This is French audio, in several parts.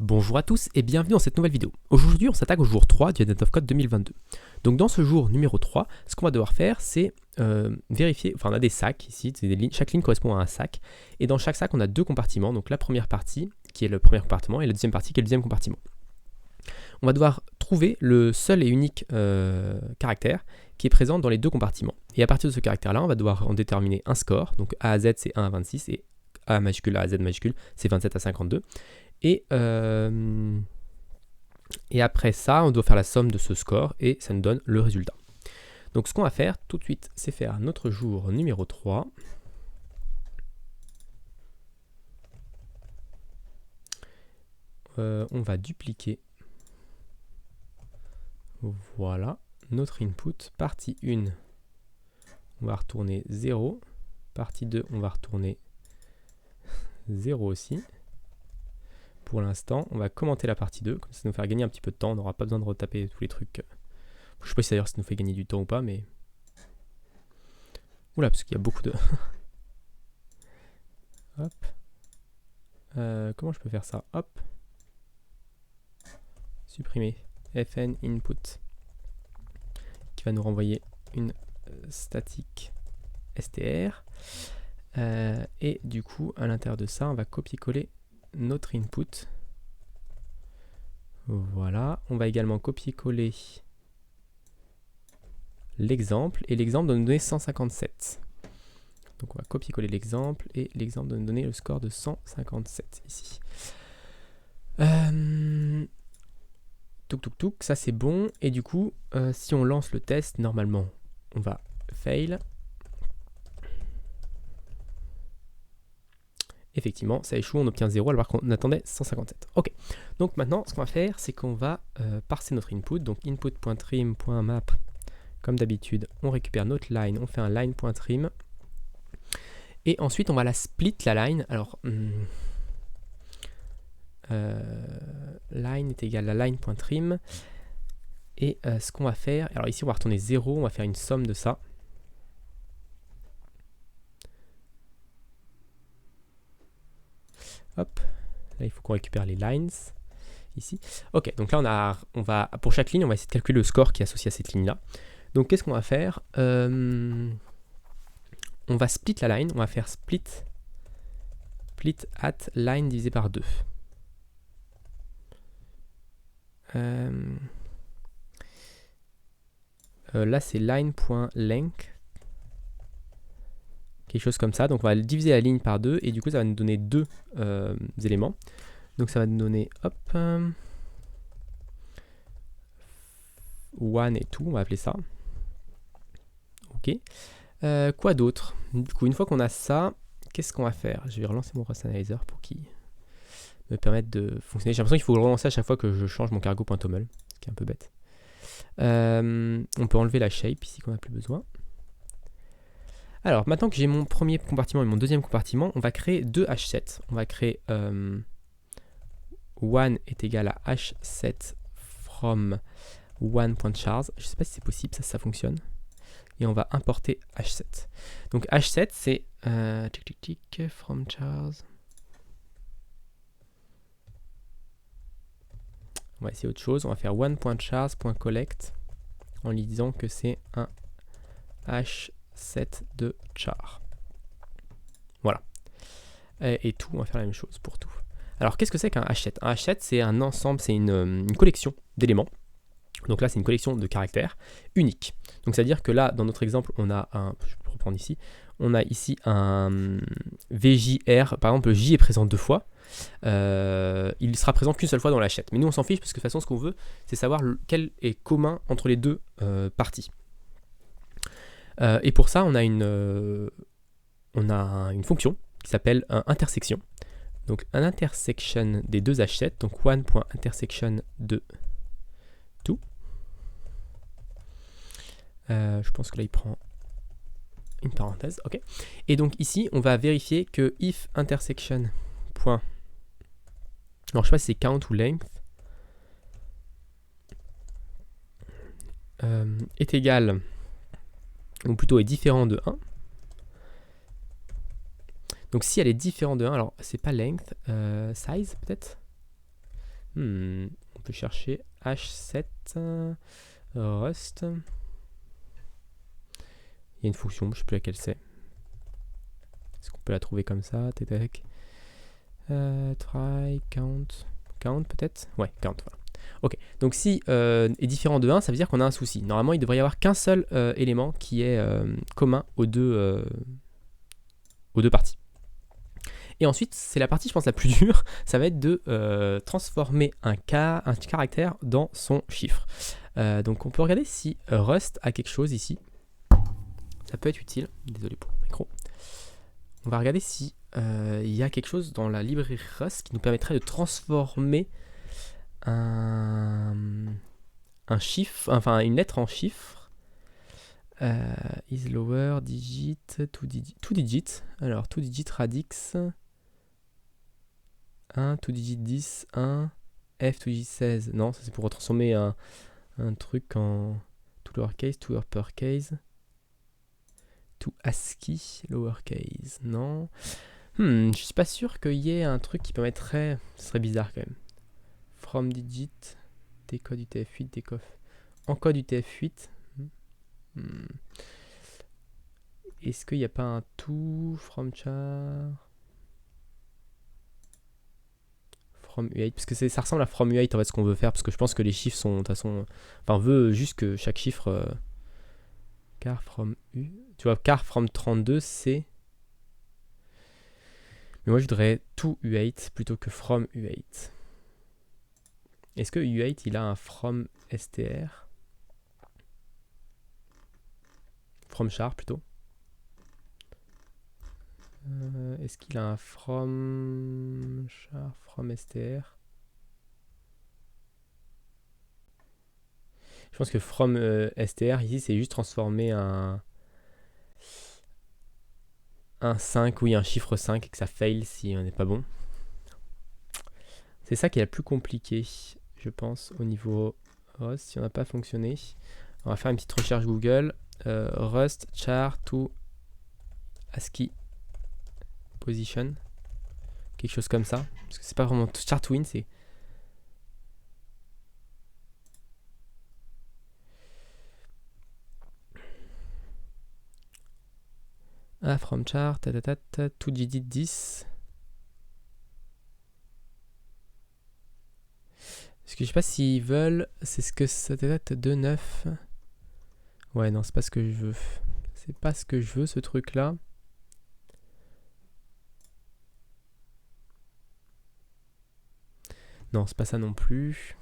Bonjour à tous et bienvenue dans cette nouvelle vidéo. Aujourd'hui, on s'attaque au jour 3 du Net of Code 2022. Donc dans ce jour numéro 3, ce qu'on va devoir faire, c'est vérifier, enfin on a des sacs ici, chaque ligne correspond à un sac, et dans chaque sac, on a deux compartiments, donc la première partie qui est le premier compartiment et la deuxième partie qui est le deuxième compartiment. On va devoir trouver le seul et unique caractère qui est présent dans les deux compartiments. Et à partir de ce caractère-là, on va devoir en déterminer un score, donc A à Z c'est 1 à 26 et A majuscule, A à Z majuscule c'est 27 à 52. Et après ça, on doit faire la somme de ce score et ça nous donne le résultat. Donc ce qu'on va faire tout de suite, c'est faire notre jour numéro 3. On va dupliquer. Voilà, notre input. Partie 1, on va retourner 0. Partie 2, on va retourner 0 aussi. Pour l'instant, on va commenter la partie 2, comme ça nous faire gagner un petit peu de temps, on n'aura pas besoin de retaper tous les trucs. Je sais pas si d'ailleurs ça nous fait gagner du temps ou pas, mais... Oula, parce qu'il y a beaucoup de... Hop. Comment je peux faire ça? Hop. Supprimer fn input, qui va nous renvoyer une statique str. Et du coup, à l'intérieur de ça, on va copier-coller notre input. Voilà, on va également copier-coller l'exemple, et l'exemple doit nous donner 157. Donc on va copier-coller l'exemple, et l'exemple doit nous donner le score de 157 ici. Touk, ça c'est bon, et du coup, si on lance le test, normalement, on va fail. Effectivement, ça échoue, on obtient 0 alors qu'on attendait 157. Ok, donc maintenant, ce qu'on va faire, c'est qu'on va parser notre input. Donc input.trim.map, comme d'habitude, on récupère notre line, on fait un line.trim. Et ensuite, on va la split, la line. Alors, line est égal à line.trim. Et ce qu'on va faire, alors ici, on va retourner 0, on va faire une somme de ça. Hop, là il faut qu'on récupère les lines ici. Ok, donc là on va pour chaque ligne, on va essayer de calculer le score qui est associé à cette ligne-là. Donc qu'est-ce qu'on va faire? On va split la line, on va faire split at line divisé par 2. Là c'est line.length. Quelque chose comme ça, donc on va diviser la ligne par 2 et du coup ça va nous donner deux éléments. Donc ça va nous donner hop 1 et 2, on va appeler ça. Ok. Quoi d'autre? Du coup, une fois qu'on a ça, qu'est-ce qu'on va faire? Je vais relancer mon Rationalizer pour qu'il me permette de fonctionner. J'ai l'impression qu'il faut le relancer à chaque fois que je change mon cargo.toml, ce qui est un peu bête. On peut enlever la shape ici qu'on n'a plus besoin. Alors, maintenant que j'ai mon premier compartiment et mon deuxième compartiment, on va créer deux H7. On va créer one est égal à H7 from one.chars. Je ne sais pas si c'est possible, ça fonctionne. Et on va importer H7. Donc H7, c'est from chars. On va essayer autre chose. On va faire one.chars.collect en lui disant que c'est un H7 de char. Voilà. Et tout, on va faire la même chose pour tout. Alors, qu'est-ce que c'est qu'un H7? Un H7, c'est un ensemble, c'est une collection d'éléments. Donc là, c'est une collection de caractères uniques. Donc, c'est-à-dire que là, dans notre exemple, on a un... Je peux reprendre ici. On a ici un VJR. Par exemple, le J est présent 2 fois. Il sera présent qu'une seule fois dans la H7. Mais nous, on s'en fiche parce que de toute façon, ce qu'on veut, c'est savoir quel est commun entre les deux parties. Et pour ça, on a une fonction qui s'appelle intersection. Donc, un intersection des deux H7. Donc, one.intersection de tout. Je pense que là, il prend une parenthèse. Ok. Et donc, ici, on va vérifier que if intersection. Alors, je ne sais pas si c'est count ou length. Est égal, ou plutôt est différent de 1. Donc si elle est différente de 1, alors c'est pas length, size peut-être. On peut chercher H7 Rust. Il y a une fonction, je ne sais plus laquelle c'est. Est-ce qu'on peut la trouver comme ça? Try, count. Count peut-être? Ouais, count, voilà. Ok, donc si est différent de 1, ça veut dire qu'on a un souci. Normalement, il ne devrait y avoir qu'un seul élément qui est commun aux deux parties. Et ensuite, c'est la partie, je pense, la plus dure, ça va être de transformer un caractère dans son chiffre. Donc on peut regarder si Rust a quelque chose ici. Ça peut être utile. Désolé pour le micro. On va regarder si il y a quelque chose dans la librairie Rust qui nous permettrait de transformer un chiffre, enfin une lettre en chiffre. Is lower digit, two digit. Alors, two digit radix 1, two digit 10, 1, F, two digit 16. Non, ça c'est pour transformer un truc en to lowercase, to uppercase, to ASCII, lowercase. Non. Je suis pas sûr qu'il y ait un truc qui permettrait. Ce serait bizarre quand même. From digit, décode UTF-8, décode. Encode UTF-8. Est-ce qu'il n'y a pas un to from char? From U8, parce que ça ressemble à from U8 en fait ce qu'on veut faire, parce que je pense que les chiffres sont de toute façon. Enfin, on veut juste que chaque chiffre. Car from U. Tu vois, car from 32 c'est. Mais moi je voudrais to U8 plutôt que from U8. Est-ce que U8 il a un from str? From char plutôt. Est-ce qu'il a un from char, from str? Je pense que from str ici c'est juste transformer un 5, oui un chiffre 5 et que ça fail si on n'est pas bon. C'est ça qui est le plus compliqué je pense au niveau Rust si on n'a pas fonctionné. On va faire une petite recherche Google. Rust char to ASCII position. Quelque chose comme ça. Parce que c'est pas vraiment char to win, c'est. Ah, from char, to digit 10. Parce que je sais pas s'ils veulent. C'est ce que ça doit être 2,9. Ouais, non, c'est pas ce que je veux. C'est pas ce que je veux, ce truc-là. Non, c'est pas ça non plus.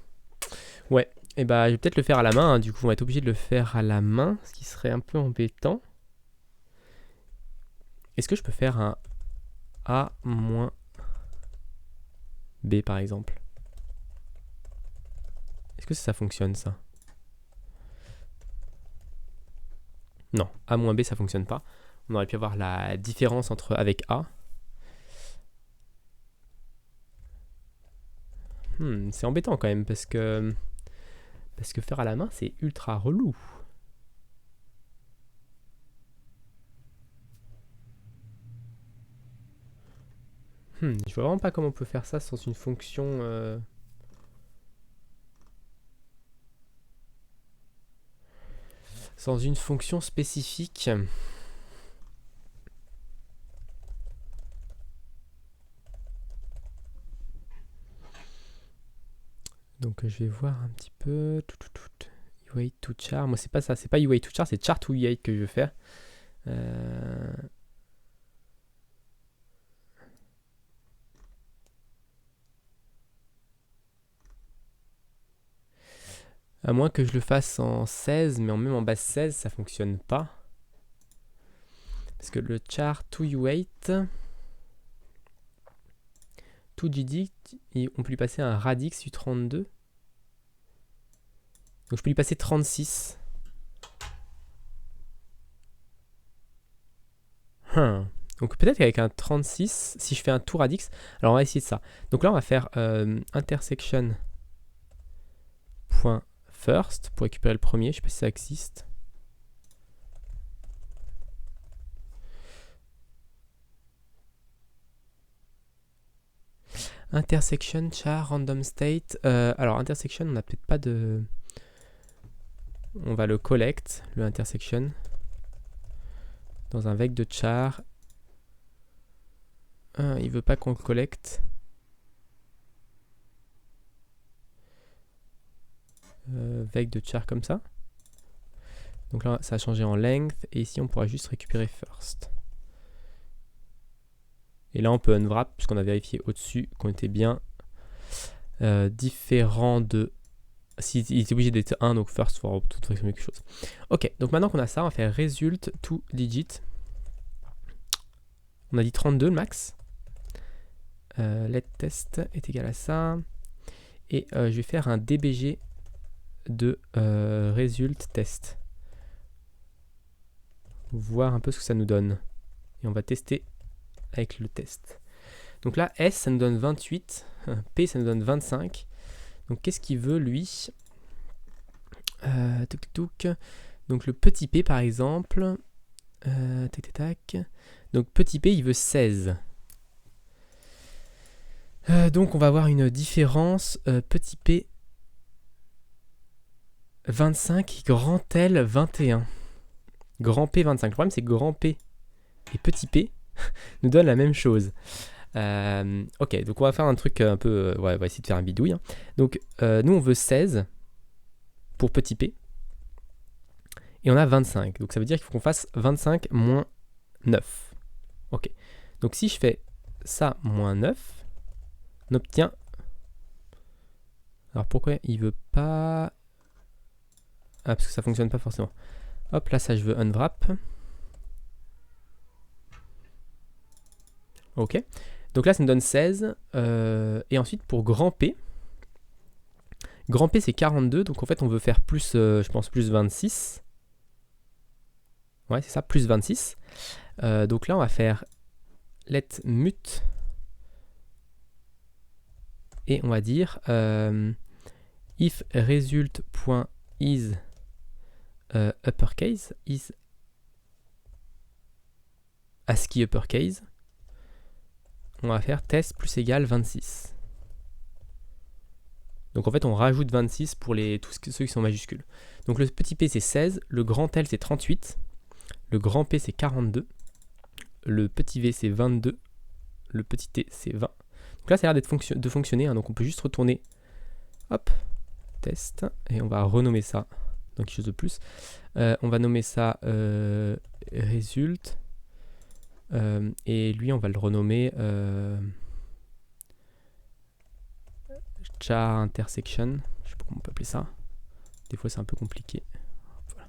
Ouais, et bah je vais peut-être le faire à la main. Hein. Du coup, on va être obligé de le faire à la main, ce qui serait un peu embêtant. Est-ce que je peux faire un A moins B par exemple? Est-ce que ça fonctionne ça? Non, A moins B ça fonctionne pas. On aurait pu avoir la différence avec A. C'est embêtant quand même parce que faire à la main c'est ultra relou. Je vois vraiment pas comment on peut faire ça sans une fonction. Sans une fonction spécifique. Donc je vais voir un petit peu. U8 to char. Moi c'est pas ça, c'est pas U8 to char, c'est char to U8 que je veux faire. À moins que je le fasse en 16, mais même en base 16, ça fonctionne pas. Parce que le char to U8, to GD, on peut lui passer un radix U32. Donc je peux lui passer 36. Donc peut-être qu'avec un 36, si je fais un to radix, alors on va essayer de ça. Donc là on va faire intersection.first pour récupérer le premier, je sais pas si ça existe. Intersection, char, random state. Alors intersection, on n'a peut-être pas de... On va le collect, le intersection, dans un vec de char. Il veut pas qu'on le collecte. Vec de char comme ça. Donc là, ça a changé en length. Et ici, on pourra juste récupérer first. Et là, on peut unwrap, puisqu'on a vérifié au-dessus qu'on était bien différent de... S'il était obligé d'être 1, donc first, il faut tout réexprimer quelque chose. Ok, donc maintenant qu'on a ça, on va faire result to digit. On a dit 32 le max. Let test est égal à ça. Et je vais faire un dbg de result test. Voir un peu ce que ça nous donne. Et on va tester avec le test. Donc là, S, ça nous donne 28. P, ça nous donne 25. Donc qu'est-ce qu'il veut, lui? Donc le petit P, par exemple. Donc petit P, il veut 16. Donc on va avoir une différence. Petit P, 25. Grand L, 21. Grand P, 25. Le problème, c'est que grand P et petit P nous donnent la même chose. Ok, donc on va faire un truc un peu... ouais, on va essayer de faire un bidouille. Hein. Donc, nous, on veut 16 pour petit p. Et on a 25. Donc, ça veut dire qu'il faut qu'on fasse 25 moins 9. Ok. Donc, si je fais ça moins 9, on obtient... Alors, pourquoi il veut pas... Ah, parce que ça fonctionne pas forcément. Hop, là, ça, je veux unwrap. Ok. Donc là, ça me donne 16. Et ensuite, pour grand P c'est 42. Donc en fait, on veut faire plus, je pense, plus 26. Ouais, c'est ça, plus 26. Donc là, on va faire let mut. Et on va dire if result.is uppercase, is ASCII uppercase. On va faire test plus égal 26. Donc en fait, on rajoute 26 pour ceux qui sont majuscules. Donc le petit p, c'est 16. Le grand L, c'est 38. Le grand P, c'est 42. Le petit v, c'est 22. Le petit t, c'est 20. Donc là, ça a l'air de fonctionner. Hein, donc on peut juste retourner. Hop, test. Et on va renommer ça. Donc quelque chose de plus. On va nommer ça result. Et lui, on va le renommer char intersection. Je sais pas comment on peut appeler ça. Des fois, c'est un peu compliqué. Voilà.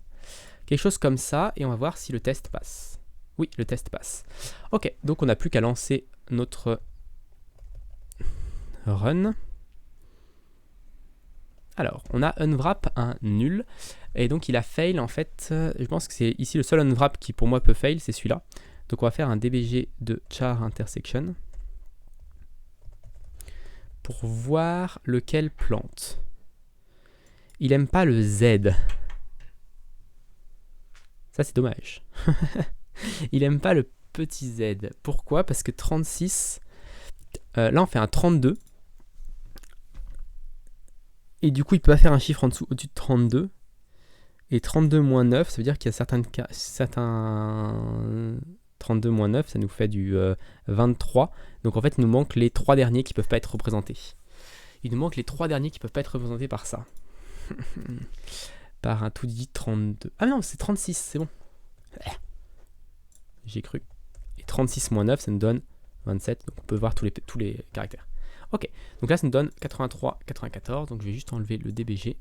Quelque chose comme ça. Et on va voir si le test passe. Oui, le test passe. Ok, donc on n'a plus qu'à lancer notre run. Alors, on a unwrap un nul. Et donc, il a fail, en fait. Je pense que c'est ici le seul unwrap qui, pour moi, peut fail. C'est celui-là. Donc on va faire un dbg de char intersection pour voir lequel plante. Il aime pas le Z. Ça c'est dommage. Il aime pas le petit Z. Pourquoi? Parce que 36, là on fait un 32. Et du coup il peut pas faire un chiffre en dessous au-dessus de 32. Et 32 moins 9, ça veut dire qu'il y a certains 32 moins 9, ça nous fait du 23. Donc en fait, il nous manque les 3 derniers qui ne peuvent pas être représentés. Il nous manque les 3 derniers qui ne peuvent pas être représentés par ça. Par un tout dit 32. Ah non, c'est 36, c'est bon. J'ai cru. Et 36 moins 9, ça nous donne 27. Donc on peut voir tous les caractères. Ok, donc là, ça nous donne 83, 94. Donc je vais juste enlever le DBG.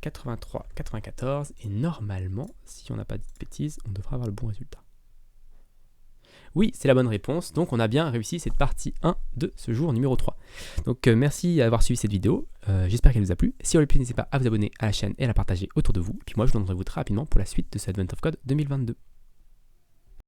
83, 94, et normalement, si on n'a pas dit de bêtises, on devrait avoir le bon résultat. Oui, c'est la bonne réponse, donc on a bien réussi cette partie 1 de ce jour numéro 3. Donc merci d'avoir suivi cette vidéo, j'espère qu'elle vous a plu. Si vous l'avez plu, n'hésitez pas à vous abonner à la chaîne et à la partager autour de vous. Et puis moi, je vous donnerai très rapidement pour la suite de ce Advent of Code 2022.